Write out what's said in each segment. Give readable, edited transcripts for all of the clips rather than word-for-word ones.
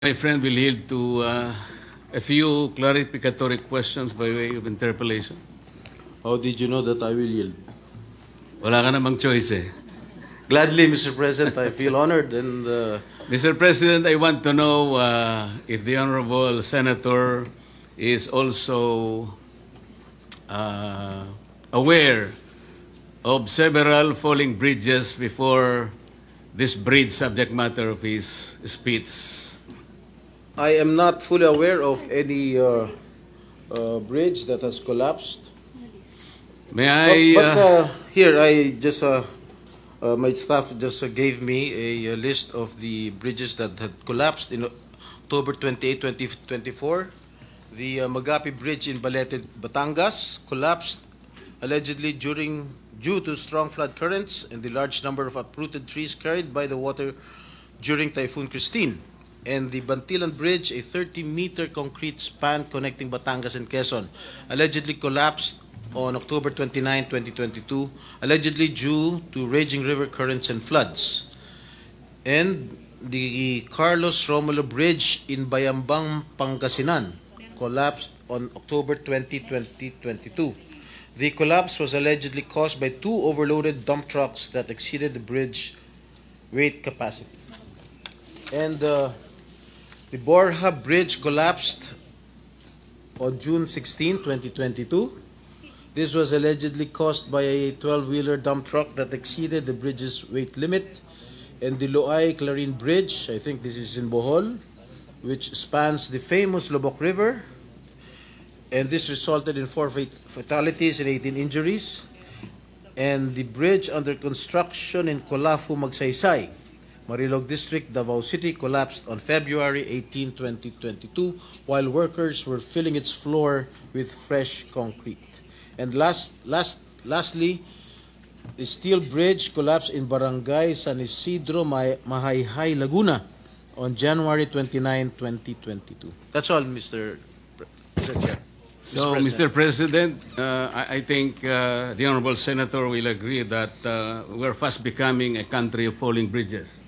My friend will yield to a few clarificatory questions by way of interpellation. How did you know that I will yield? Wala ka namang choice eh. Gladly, Mr. President, I feel honored and Mr. President, I want to know if the Honorable Senator is also aware of several falling bridges before this bridge subject matter of his speech. I am not fully aware of any bridge that has collapsed. May I... Here, I just my staff just gave me a list of the bridges that had collapsed in October 28, 2024. The Magapi Bridge in Balete, Batangas collapsed allegedly due to strong flood currents and the large number of uprooted trees carried by the water during Typhoon Christine. And the Bantilan Bridge, a 30-meter concrete span connecting Batangas and Quezon, allegedly collapsed on October 29, 2022, allegedly due to raging river currents and floods. And the Carlos Romulo Bridge in Bayambang, Pangasinan, collapsed on October 20, 2022. The collapse was allegedly caused by two overloaded dump trucks that exceeded the bridge weight capacity. And the Borja Bridge collapsed on June 16, 2022. This was allegedly caused by a 12-wheeler dump truck that exceeded the bridge's weight limit. And the Loay-Clarin Bridge, I think this is in Bohol, which spans the famous Lobok River. And this resulted in 4 fatalities and 18 injuries. And the bridge under construction in Colafu, Magsaysay, Marilog District, Davao City, collapsed on February 18, 2022, while workers were filling its floor with fresh concrete. And lastly, the steel bridge collapsed in Barangay San Isidro, Mahayhay, Laguna, on January 29, 2022. That's all, Mr. Chair. So, Mr. President, I think the Honorable Senator will agree that we're fast becoming a country of falling bridges.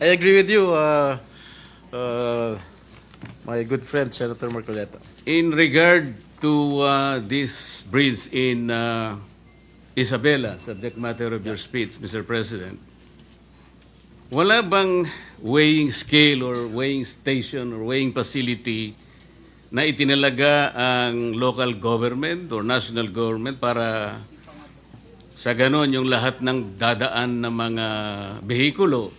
I agree with you, my good friend, Senator Marcoleta. In regard to this bridge in Isabela, subject matter of your speech, Mr. President, wala bang weighing scale or weighing station or weighing facility na itinalaga ang local government or national government para sa ganon yung lahat ng dadaan ng mga behikulo?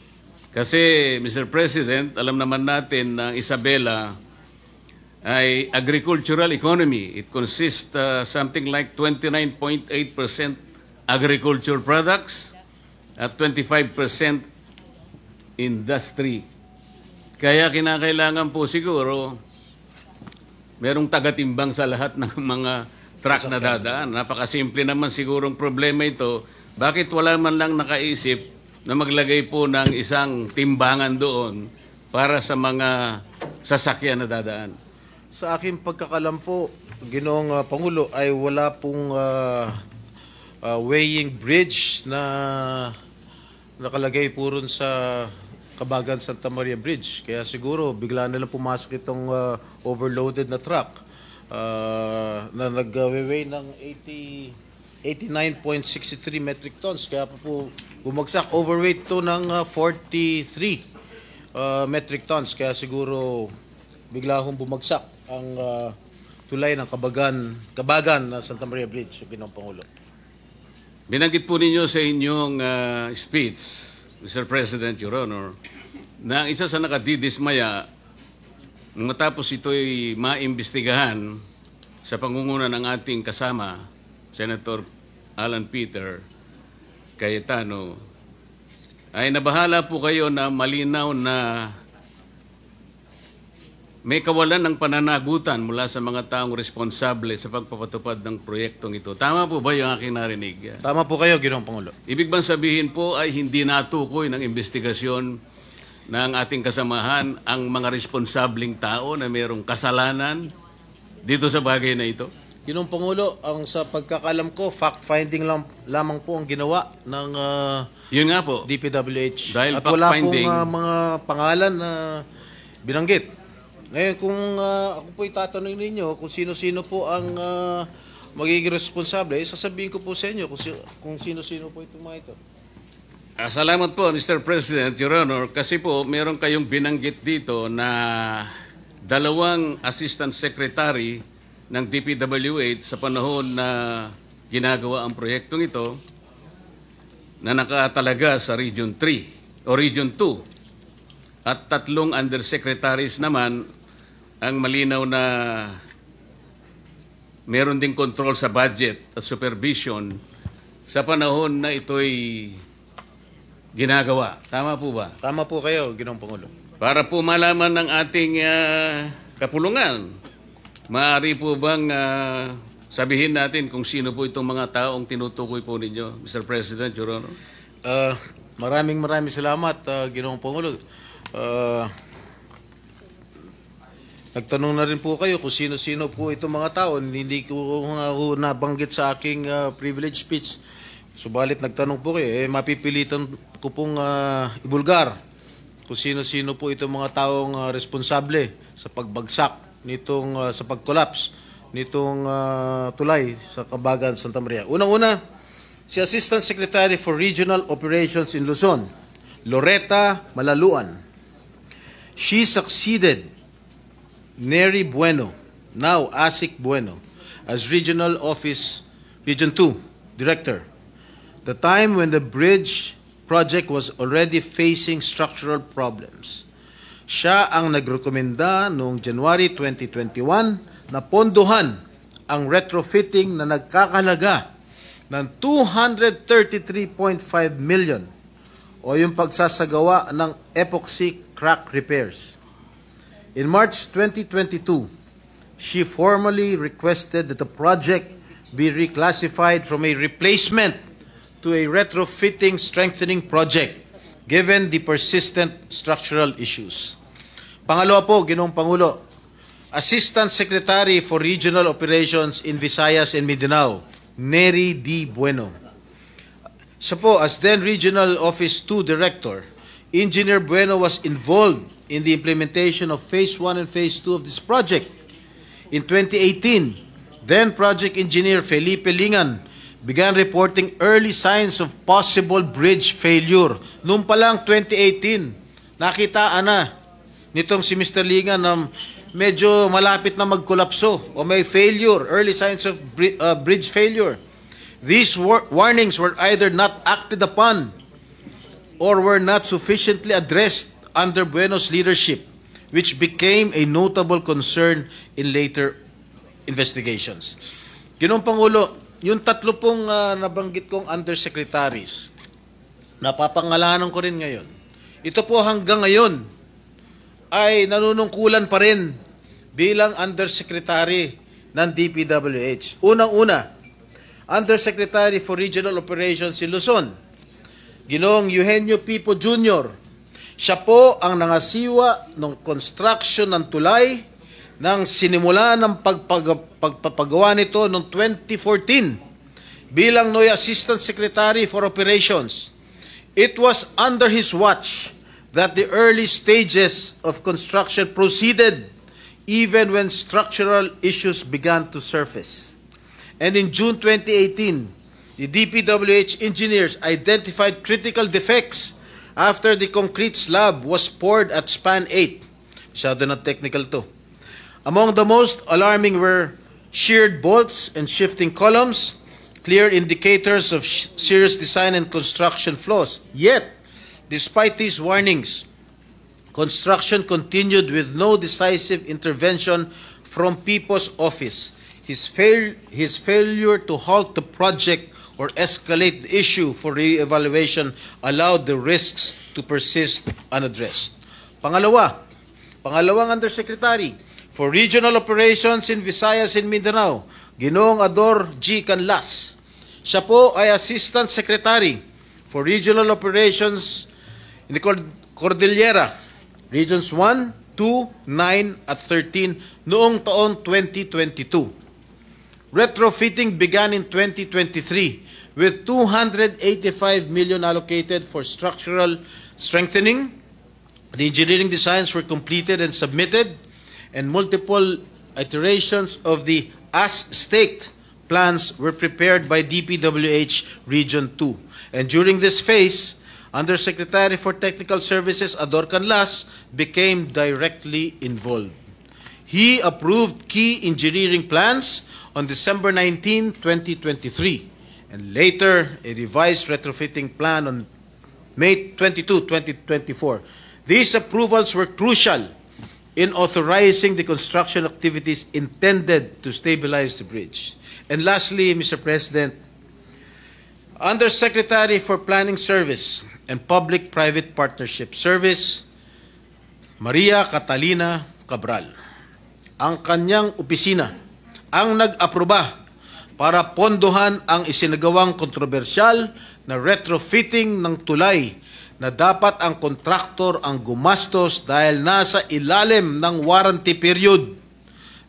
Kasi, Mr. President, alam naman natin na Isabela ay agricultural economy. It consists something like 29.8% agriculture products at 25% industry. Kaya kinakailangan po siguro merong tagatimbang sa lahat ng mga truck na dadaan. Napakasimple naman sigurong problema ito. Bakit wala man lang nakaisip na maglagay po ng isang timbangan doon para sa mga sasakyan na dadaan? Sa aking pagkakalam po, Ginoong Pangulo, ay wala pong weighing bridge na nakalagay po rin sa Kabagan Santa Maria Bridge. Kaya siguro bigla na lang pumasok itong overloaded na truck na nag-weigh ng 89.63 metric tons. Kaya po bumagsak. Overweight to ng 43 metric tons. Kaya siguro bigla hong bumagsak ang tulay ng Kabagan na Santa Maria Bridge, Ginoong Pangulo. Binanggit po ninyo sa inyong speech, Mr. President, Your Honor, na ang isa sa nakadidismaya matapos ito'y maimbestigahan sa pangunguna ng ating kasama, Senator Alan Peter Cayetano, ay nabahala po kayo na malinaw na may kawalan ng pananagutan mula sa mga taong responsable sa pagpapatupad ng proyektong ito. Tama po ba yung aking narinig? Tama po kayo, Ginoong Pangulo. Ibig bang sabihin po ay hindi natukoy ng investigasyon ng ating kasamahan ang mga responsabling tao na mayroong kasalanan dito sa bagay na ito? Ginoong Pangulo, ang sa pagkakalam ko, fact-finding lamang po ang ginawa ng Yun nga po. DPWH. Dahil at wala fact-finding, pong mga pangalan na binanggit. Ngayon, kung ako po itatanong ninyo kung sino-sino po ang magiging responsable, sasabihin ko po sa inyo kung sino-sino po itong mga ito. Salamat po, Mr. President, Your Honor, kasi po meron kayong binanggit dito na 2 assistant secretary ng DPWH sa panahon na ginagawa ang proyektong ito na nakatalaga sa Region 3 o Region 2 at 3 undersecretaries naman ang malinaw na meron ding control sa budget at supervision sa panahon na ito'y ginagawa. Tama po ba? Tama po kayo, Ginoong Pangulo. Para po malaman ng ating kapulungan, maaari po bang sabihin natin kung sino po itong mga taong tinutukoy po ninyo, Mr. President, Your Honor? Maraming salamat, Ginoong Pangulo. Nagtanong na rin po kayo kung sino-sino po itong mga tao. Hindi ko nabanggit sa aking privilege speech. Subalit nagtanong po kayo, mapipilitan ko pong ibulgar kung sino-sino po itong mga taong responsable sa pagbagsak nitong sa pag-collapse nitong tulay sa Kabagan, Santa Maria. Unang-una, si Assistant Secretary for Regional Operations in Luzon, Loretta Malaluan. She succeeded Neri Bueno, now Asik Bueno, as Region 2 Director. The time when the bridge project was already facing structural problems. Siya ang nagrekomenda noong January 2021 na pondohan ang retrofitting na nagkakalaga ng 233.5 million o yung pagsasagawa ng epoxy crack repairs. In March 2022, she formally requested that the project be reclassified from a replacement to a retrofitting strengthening project given the persistent structural issues. Pangalawa po, Ginoong Pangulo, Assistant Secretary for Regional Operations in Visayas and Mindanao, Neri D. Bueno. Siya po, as then Regional Office 2 Director, Engineer Bueno was involved in the implementation of Phase 1 and Phase 2 of this project. In 2018, then Project Engineer Felipe Lingan began reporting early signs of possible bridge failure. Noong pa lang 2018, nakitaan na nitong si Mr. Lingan na medyo malapit na magkolapso o may failure, early signs of bridge failure. These warnings were either not acted upon or were not sufficiently addressed under Bueno's leadership, which became a notable concern in later investigations. Ginoong Pangulo, yung 3 pong nabanggit kong undersecretaries, napapangalanan ko rin ngayon. Ito po hanggang ngayon ay nanunungkulan pa rin bilang undersecretary ng DPWH. Unang-una, Undersecretary for Regional Operations in Luzon, Ginoong Eugenio Pipo Jr., siya po ang nangasiwa ng construction ng tulay nang sinimula ng pagpapagawa nito noong 2014 bilang NOI Assistant Secretary for Operations. It was under his watch that the early stages of construction proceeded even when structural issues began to surface. And in June 2018, the DPWH engineers identified critical defects after the concrete slab was poured at span 8. Masyado na technical to. Among the most alarming were sheared bolts and shifting columns, clear indicators of serious design and construction flaws. Yet, despite these warnings, construction continued with no decisive intervention from Pipo's office. His failure to halt the project or escalate the issue for re-evaluation allowed the risks to persist unaddressed. Pangalawang Undersecretary for Regional Operations in Visayas and Mindanao, Ginoong Ador G. Canlas. Siya po ay Assistant Secretary for Regional Operations in the Cordillera, Regions 1, 2, 9 at 13 noong taon 2022. Retrofitting began in 2023 with 285 million allocated for structural strengthening, The engineering designs were completed and submitted, and multiple iterations of the as-staked plans were prepared by DPWH Region 2. And during this phase, Undersecretary for Technical Services Ador Canlas became directly involved. He approved key engineering plans on December 19, 2023, and later a revised retrofitting plan on May 22, 2024. These approvals were crucial in authorizing the construction activities intended to stabilize the bridge. And lastly, Mr. President, Undersecretary for Planning Service and Public-Private Partnership Service, Maria Catalina Cabral. Ang kanyang opisina ang nag-aproba para pondohan ang isinagawang kontrobersyal na retrofitting ng tulay na dapat ang kontraktor ang gumastos dahil nasa ilalim ng warranty period.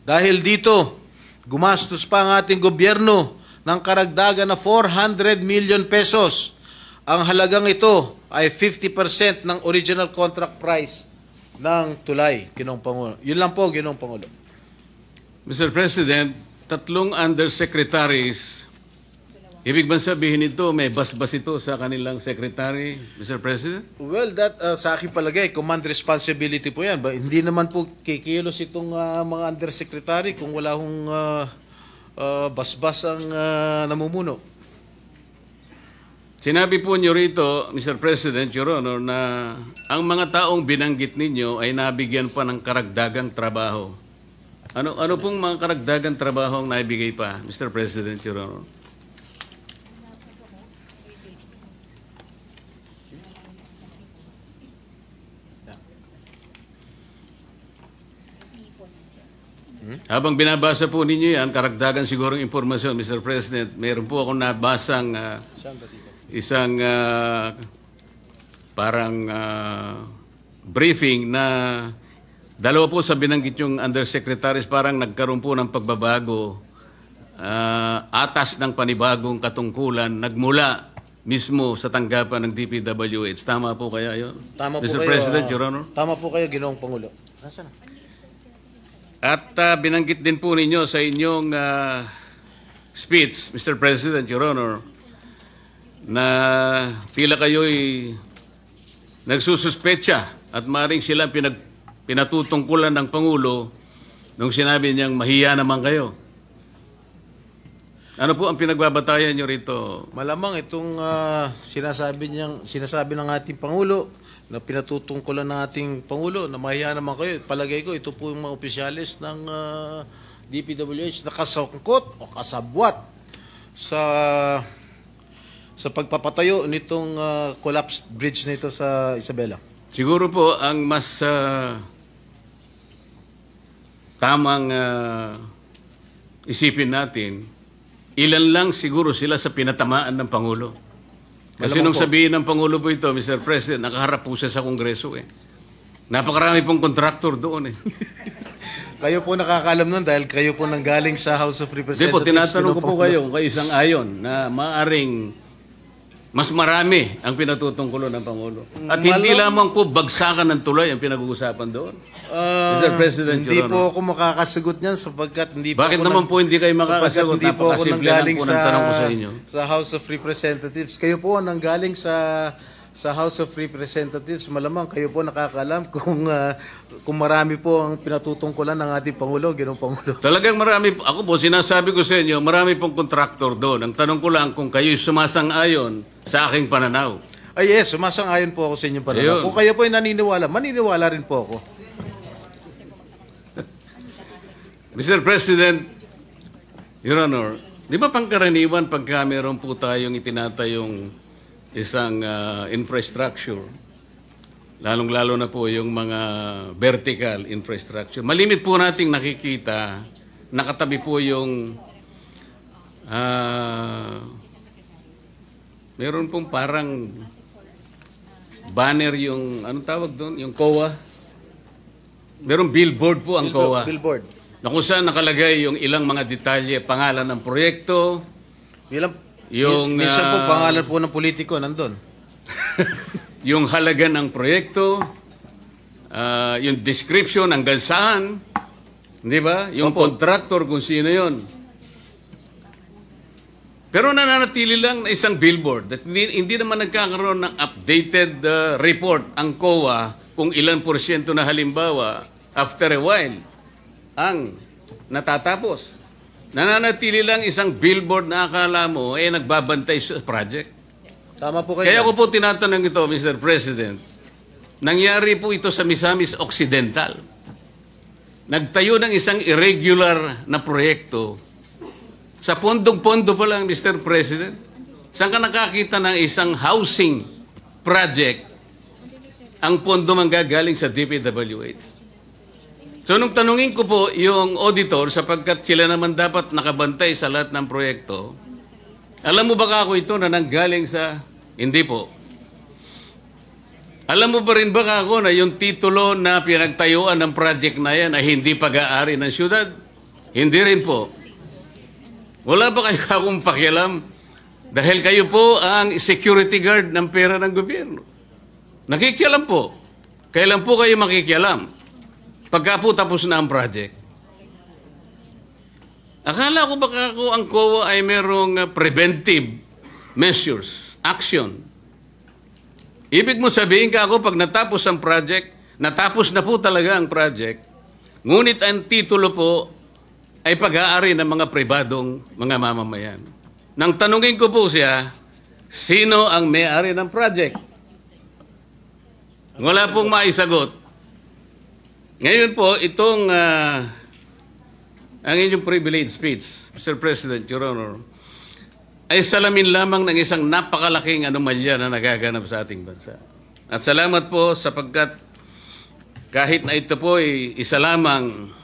Dahil dito, gumastos pa ang ating gobyerno ng karagdagan na 400 million pesos. Ang halagang ito ay 50% ng original contract price ng tulay, Ginoong Pangulo. Yun lang po, Ginoong Pangulo. Mr. President, tatlong undersecretaries, ibig bang sabihin ito, may basbas ito sa kanilang secretary, Mr. President? Well, that sa aking palagay, command responsibility po yan. Hindi naman po kikilos itong mga undersecretary kung wala hong basbas ang namumuno. Sinabi po niyo rito, Mr. President, Your Honor, na ang mga taong binanggit ninyo ay nabigyan pa ng karagdagang trabaho. Ano pong mga karagdagang trabaho ang naibigay pa, Mr. President, Your Honor? Habang binabasa po ninyo yan, karagdagan sigurong impormasyon, Mr. President, mayroon po akong nabasang isang briefing na dalawa po sa binanggit yung undersecretaries parang nagkaroon po ng pagbabago, atas ng panibagong katungkulan, nagmula mismo sa tanggapan ng DPWH. Tama po kaya yun? Tama po Mr. kayo, President, Your Honor? Tama po kayo, Ginoong Pangulo. Nasaan? At binanggit din po ninyo sa inyong speech, Mr. President, Your Honor, na tila kayo'y nagsususpecha at maring sila pinatutungkulan ng Pangulo nung sinabi niyang mahiya naman kayo. Ano po ang pinagbabatayan niyo rito? Malamang itong sinasabi ng ating Pangulo na pinatutungkulan ng ating Pangulo na mahiya naman kayo. Palagay ko, ito po yung mga opisyalis ng DPWH na kasangkot o kasabwat sa pagpapatayo nitong collapsed bridge na ito sa Isabela. Siguro po ang mas tamang isipin natin, ilan lang siguro sila sa pinatamaan ng Pangulo. Kasi nung sabihin ng Pangulo po ito, Mr. President, nakaharap po siya sa Kongreso eh. Napakarami pong contractor doon eh. Kayo po nakakalam nun dahil kayo po nanggaling sa House of Representatives. Hindi po, tinatanong ko po kayo kung kayo isang ayon na maaring mas marami ang pinatutungkulo ng Pangulo. At hindi lamang po bagsakan ng tulay ang pinag-uusapan doon. Mr. President, hindi po ako makakasagot niyan sapagkat hindi Bakit naman po hindi kayo makakasagot? Hindi po ako nanggaling ng tanong ko sa inyo. Sa House of Representatives. Kayo po nanggaling sa House of Representatives. Malamang kayo po nakakalam kung marami po ang pinatutungkulan ng ating Pangulo, Ginoong Pangulo. Talagang marami. Ako po, sinasabi ko sa inyo, marami pong kontraktor doon. Ang tanong ko lang kung kayo'y sumasang-ayon sa aking pananaw. Ay yes, sumasang-ayon po ako sa inyong pananaw. Ayun. Kung kayo po ay naniniwala, maniniwala rin po ako. Mr. President, Your Honor, di ba pangkaraniwan pagka meron po tayong itinatayong isang infrastructure, lalong-lalo na po yung mga vertical infrastructure, malimit po nating nakikita, nakatabi po yung meron pong parang banner yung, anong tawag doon? Yung COA. Merong billboard po ang COA. Billboard. Na kung saan nakalagay yung ilang mga detalye, pangalan ng proyekto. Minsan po pangalan po ng politiko nandun. Yung halaga ng proyekto, yung description hanggang saan, di ba? Yung contractor kung sino yun. Pero nananatili lang na isang billboard. At hindi naman nagkakaroon ng updated report ang COA kung ilan porsyento na halimbawa after a while ang natatapos. Nananatili lang isang billboard na akala mo nagbabantay sa project. Tama po kayo. Kaya ko po tinatanong ito, Mr. President, nangyari po ito sa Misamis Occidental. Nagtayo ng isang irregular na proyekto. Sa pondong-pondo pa lang, Mr. President, saan ka nakakita ng isang housing project ang pondo manggagaling sa DPWH? So, nung tanungin ko po yung auditor, sapagkat sila naman dapat nakabantay sa lahat ng proyekto, alam mo ba kako ito na nanggaling sa... Hindi po. Alam mo ba rin ba kako na yung titulo na pinagtayuan ng project na yan ay hindi pag-aari ng syudad? Hindi rin po. Wala ba kayo akong pakialam? Dahil kayo po ang security guard ng pera ng gobyerno. Nakikialam po. Kailan po kayo makikialam? Pagka po tapos na ang project. Akala ko baka ako ang COA ay merong preventive measures, action. Ibig mo sabihin ka ako pag natapos ang project, natapos na po talaga ang project, ngunit ang titulo po ay pag-aari ng mga pribadong mga mamamayan. Nang tanungin ko po siya, sino ang may-ari ng project? Wala pong maisagot. Ngayon po, itong ang inyong privilege speech, Mr. President, Your Honor, ay salamin lamang ng isang napakalaking anomalya na nagaganap sa ating bansa. At salamat po sapagkat kahit na ito po ay isa lamang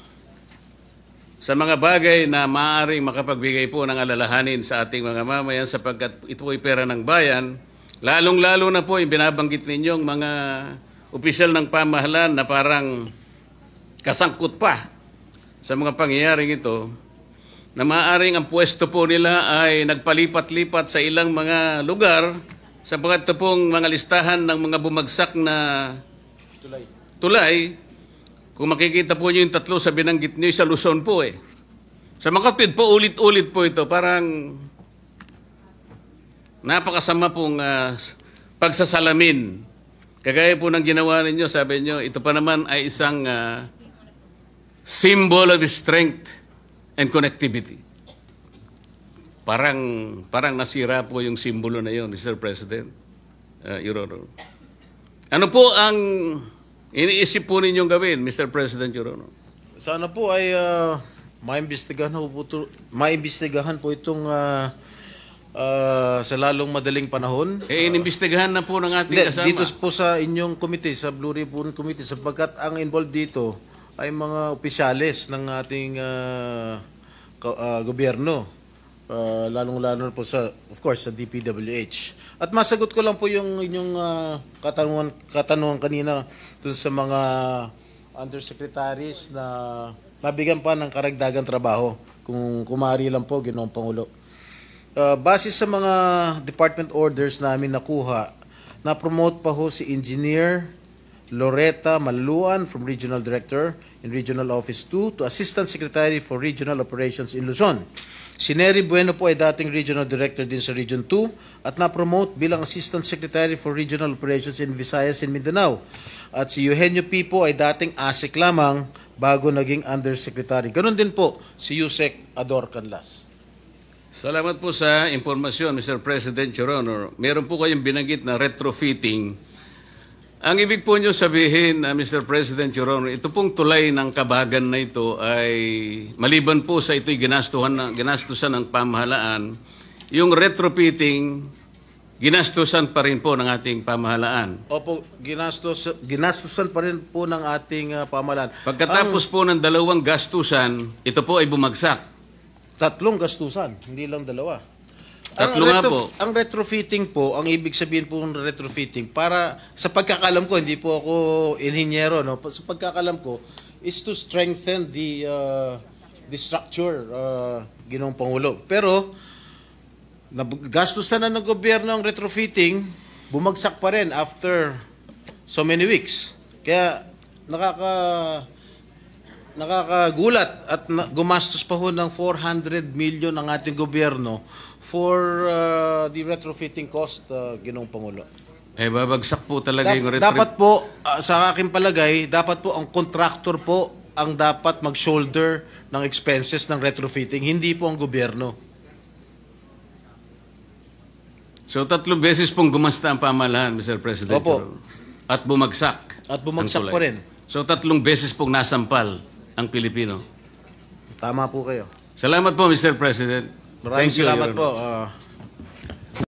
sa mga bagay na maaaring makapagbigay po ng alalahanin sa ating mga mamayan sapagkat ito ay pera ng bayan, lalong-lalo na po yung binabanggit ninyong mga opisyal ng pamahalaan na parang kasangkot pa sa mga pangyayaring ito, na maaaring ang pwesto po nila ay nagpalipat-lipat sa ilang mga lugar sapagkat ito pong mga listahan ng mga bumagsak na tulay. Kung makikita po nyo yung tatlo sa binanggit nyo, sa Luzon po eh. Sa Makatwid po, ulit-ulit po ito. Parang napakasama pong pagsasalamin. Kagaya po ng ginawa ninyo, sabi nyo, ito pa naman ay isang symbol of strength and connectivity. Parang nasira po yung simbolo na yun, Mr. President, Your Honor. Ano po ang iniisip po ninyong gawin, Mr. President, Your Honor? Sana po ay maimbestigahan po itong sa lalong madaling panahon. Inimbestigahan na po ng ating kasama. Dito po sa inyong committee, sa Blue Ribbon Committee, sapagkat ang involved dito ay mga opisyales ng ating gobyerno. Lalong-lalo po sa, of course, sa DPWH. At masagot ko lang po yung inyong katanungan kanina dun sa mga undersecretaries na nabigyan pa ng karagdagang trabaho kung kumari lang po, Ginoong Pangulo. Base sa mga department orders namin nakuha, na-promote pa ho si Engineer Loretta Maluan from Regional Director in Regional Office 2 to Assistant Secretary for Regional Operations in Luzon. Si Nery Bueno po ay dating Regional Director din sa Region 2 at na-promote bilang Assistant Secretary for Regional Operations in Visayas and Mindanao. At si Eugenio P. po ay dating ASEC lamang bago naging Undersecretary. Ganon din po si Yusek Ador Canlas. Salamat po sa impormasyon, Mr. President, Your Honor. Meron po kayong binanggit na retrofitting. Ang ibig po nyo sabihin, Mr. President, Your Honor, ito pong tulay ng Kabagan na ito ay maliban po sa ito'y ginastusan ng pamahalaan, yung retrofitting, ginastusan pa rin po ng ating pamahalaan. Opo, ginastusan pa rin po ng ating pamahalaan. Pagkatapos po ng dalawang gastusan, ito po ay bumagsak. Tatlong gastusan, hindi lang dalawa. Tatlo nga po. Ang retrofitting po, ang ibig sabihin po ng retrofitting, para sa pagkakalam ko, hindi po ako inhinyero, no? Sa pagkakalam ko, is to strengthen the structure, Ginoong Pangulo. Pero, gastusan na ng gobyerno ang retrofitting, bumagsak pa rin after so many weeks. Kaya, nakakagulat at gumastos pa ho ng 400 million ang ating gobyerno for the retrofitting cost, Ginoong Pangulo. Babagsak po talaga yung Dapat po, sa aking palagay, dapat po ang contractor po ang dapat mag-shoulder ng expenses ng retrofitting, hindi po ang gobyerno. So 3 beses pong gumasta ang pamahalaan, Mr. President. Opo. At bumagsak. At bumagsak ang pa tulay. rin. So 3 beses pong nasampal ang Pilipino. Tama po kayo. Salamat po, Mr. President. Maraming Thank you, salamat Your po. Honor.